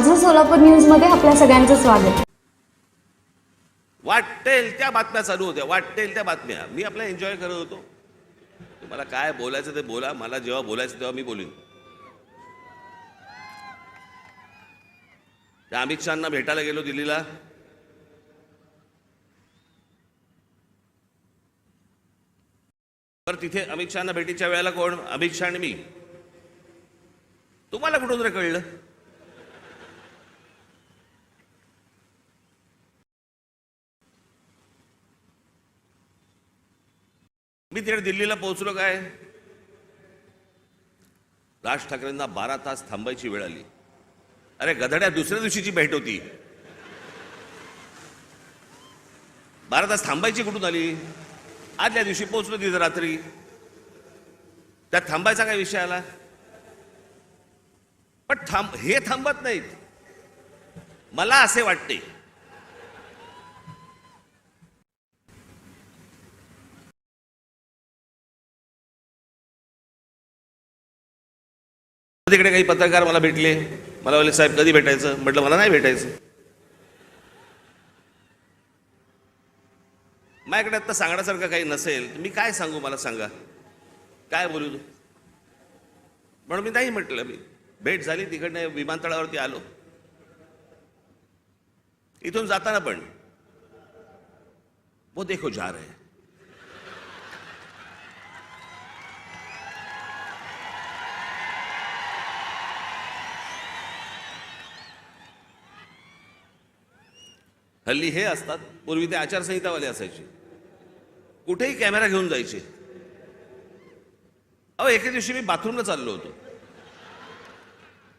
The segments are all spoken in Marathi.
माझं सोलापूर न्यूज मध्ये आपल्या सगळ्यांचं स्वागत। वाटेल त्या बातम्या चालू होत्या, वाटेल त्या बातम्या। मी आपला एन्जॉय करत होतो। तुम्हाला काय बोलायचं ते बोला, मला जेव्हा बोलायचं तेव्हा मी बोलीन। त्या अमित शहांना भेटायला गेलो दिल्लीला, तर तिथे अमित शहांना भेटीच्या वेळेला कोण? अमित शहा आणि मी। तुम्हाला कुठून रे कळलं? मी तिकडे दिल्लीला पोहोचलो काय, राज ठाकरेंना 12 तास थांबायची वेळ आली। अरे गधड्या, दुसऱ्या दिवशीची भेट होती, 12 तास थांबायची कुठून आली? आदल्या दिवशी पोहोचलो तिथे रात्री, त्यात थांबायचा काय विषय आला? पण हे थांबत नाहीत, मला असे वाटते। तिकडे काही पत्रकार मला भेटले, मला बोलले साहेब कधी भेटायचं? म्हटलं मला नाही भेटायचं। माझ्याकडे आता सांगण्यासारखं काही नसेल, मी काय सांगू? मला सांगा, काय बोलू? म्हणून मी नाही म्हटलं। मी भेट झाली, तिकडनं विमानतळावरती आलो। इथून जाताना पण वो देखो जा रहे हैं, हल्ली हे असतात, पूर्वी ते आचारसंहितावाले असायचे, कुठेही कॅमेरा घेऊन जायचे। अहो एके दिवशी मी बाथरूमला चाललो होतो,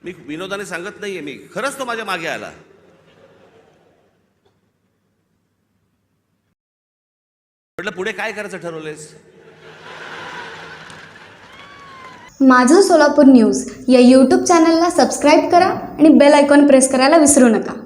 मी विनोदाने सांगत नाहीये, मी खरंच तो माझ्या मागे आला। म्हटलं पुढे काय करायचं ठरवलंयस? माझं सोलापूर न्यूज या यूट्यूब चॅनलला सबस्क्राईब करा आणि बेल आयकॉन प्रेस करायला विसरू नका।